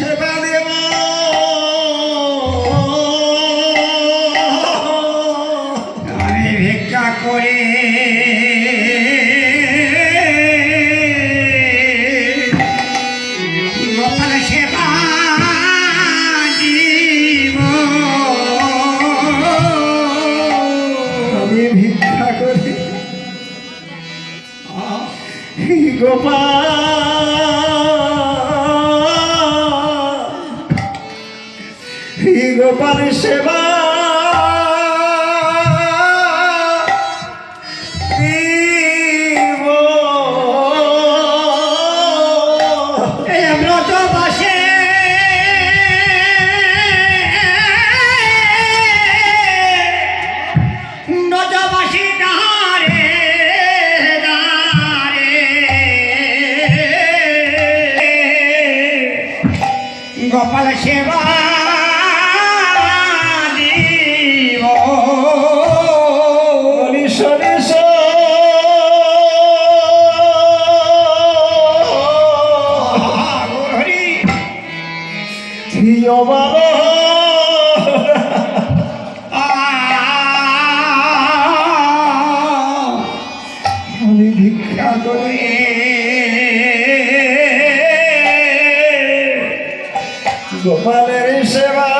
সেবা দেব আমি ভিক্ষা করে গোপাল সেবা দিব। আমি ভিক্ষা করি গোপাল সেবা দিব। এই ব্রতবাসে ব্রতবাসী দাঁড়ে গোপাল সেবা দিব। আমি ভিক্ষা করে গোপালের সেবা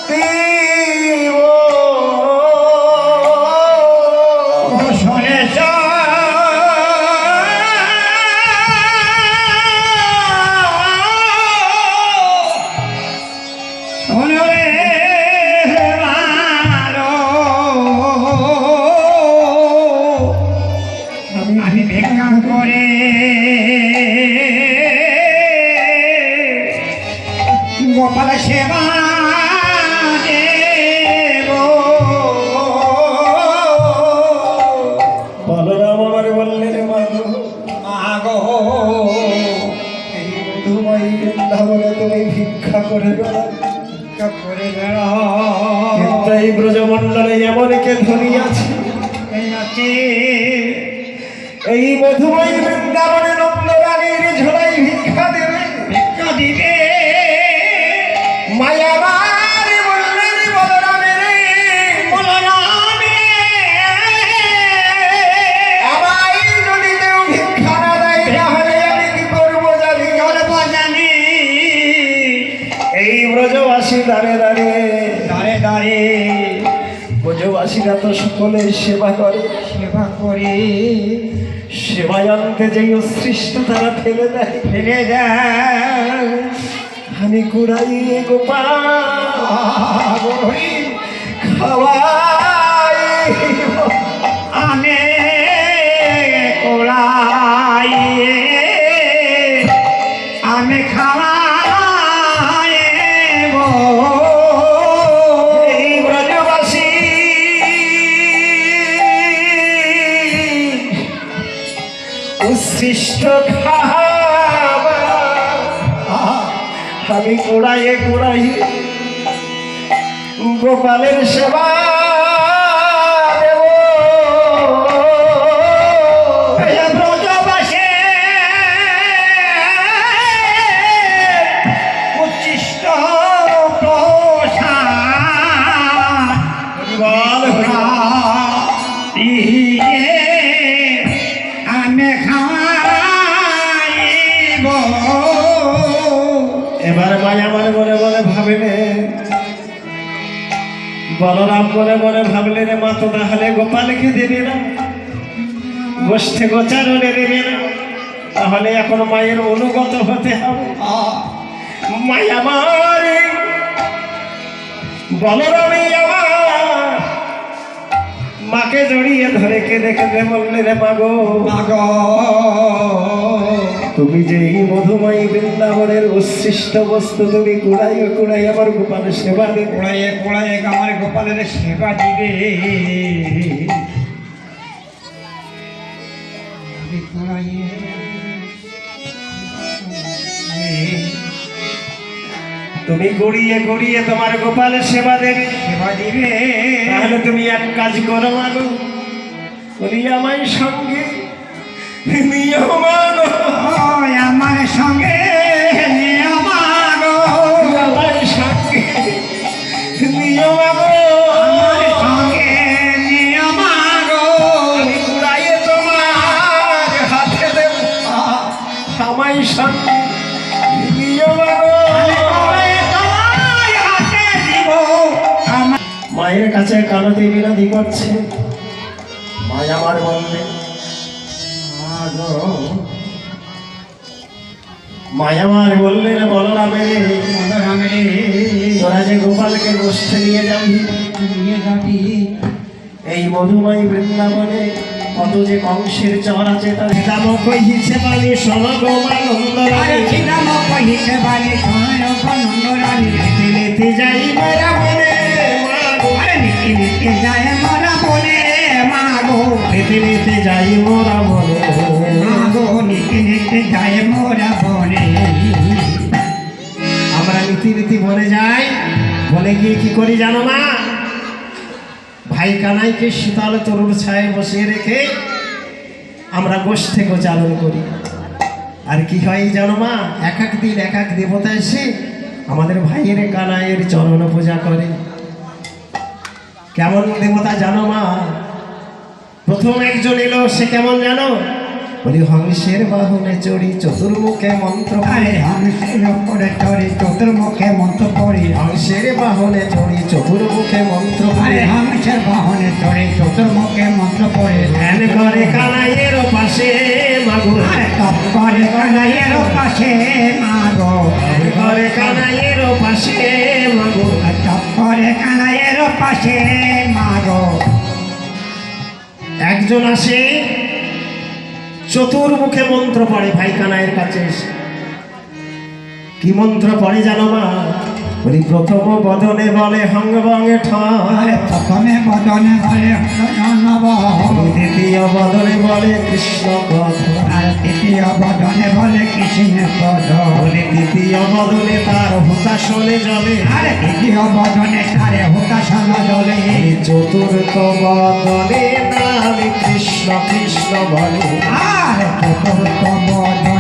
দিব। শোনে আমি ভিক্ষা করে গোপাল সেবা দেব। বলরাম আমার বললেন মাগো এই মধুময়ী বৃন্দাবনে তুমি ভিক্ষা করে বেড়াও। ভিক্ষা করে বেড়াও। কিন্তু এই ব্রজমণ্ডলে এমন কে ধনী আছে এই মধুময়ী বৃন্দাবনে নন্দরানীর ঝোলাই ভিক্ষা দেবে। ভিক্ষা দিবে মায়াবার বললেন বলরামের বলরামে আমায় যদি কেউ ভিক্ষা না দেয় তাহলে আমি কি করবো জানি। জানি এই ব্রজবাসী দাঁড়ে দাঁড়িয়ে দাঁড়ে ব্রজবাসীরা তো সকলের সেবা করে। সেবা করে সেবায় আনতে যেই সৃষ্ট তারা ফেলে দেয়। ফেলে দেয়। আমি কুড়াইয়ে গোপাল খাওয়াই আমি কোলাই আমি খাওয়াইব। এই ব্রজবাসী উৎসৃষ্ট খাবার আমি কুড়াইয়ে গোপালের সেবা দেব। ব্রজবাসে উচ্ছিষ্ট প্রসাদ আমি খাইব। এবার মায়া মনে মনে মনে ভাবিলে বলরাম মনে মনে ভাবলে রে মা তো তাহলে গোপালকে দেবে না, গোষ্ঠে গোচারণে দেবে না, তাহলে এখন মায়ের অনুগত হতে হবে। মায়া মারে বলরামে আমার মাকে জড়িয়ে ধরে কেঁদে কেঁদে বললে রে মাগো তুমি যে এই মধুময়ী বৃন্দাবনের উচ্ছিষ্ট বস্তু তুমি কুড়াইয়ে কুড়াই আমার গোপালের সেবা দিবে। কোড়াইয়ে কোড়াইয়ে আমার গোপালের সেবা দিবে। তুমি গড়িয়ে গড়িয়ে তোমার গোপালের সেবা দেবে। তাহলে তুমি এক কাজ করো মাগো, বলি আমায় সঙ্গে নিয়মান কাছে কানতি বিনতি করছে। মাই আমার বললে, মাই আমার বললেন বলরামে, তোরা যে গোপালকে গোষ্ঠে নিয়ে যাবি, এই মধুময় বৃন্দাবনে কত যে কংসের চর আছে তার দাম কহিছে বাণী শোনো গোমানন্দ নীতি যাই মারা বনে নীতি নীতি যাই মোরা বনে আমরা নীতি নীতি বনে যাই। বনে গিয়ে কি করি জানো মা? ভাই কানাইকে শীতল তরুর ছায়ে বসিয়ে রেখে আমরা গোষ্ঠে গোচারণ করি। আর কি হয় জানো মা? এক এক দিন এক এক দেবতা এসে আমাদের ভাইয়ের কানাইয়ের চরণ পূজা করে। কেমন দেবতা জানো মা? প্রথম একজন এলো, সে কেমন জানো? বলি হংসের বাহনে চড়ি চতুর্মুখে মন্ত্র চতুর্মুখে মন্ত্র পড়ি, হংসের বাহনে চড়ি চতুর্মুখে মন্ত্র হামের বাহনে চড়ে চতুর্মুখে মন্ত্র পড়ে, ধ্যান করে কানাইয়ের পাশে মাগো, তপ করে কানাইয়ের পাশে মাগো, করে কানাইয়ের পাশে মাগো, তপ করে কানাইয়ের পাশে মাগো। একজন আসে চতুর্মুখে মন্ত্র পড়ে ভাই কানাইয়ের কাছে এসে। কি মন্ত্র পড়ে জানো মা? বলি প্রথম বদনে বলে হঙ্গ বঙ্গে প্রথমে বদনে বলে দ্বিতীয় বদনে বলে কৃষ্ণ পদ, আর তৃতীয় বদনে বলে কৃষ্ণ পদ, বলি তৃতীয় বদনে তার হুতাশনে জলে, আর তৃতীয় বদনে তারে হুতাশন জলে, চতুর্থ বদনে নামে কৃষ্ণ কৃষ্ণ বলে, আর চতুর্থ বদনে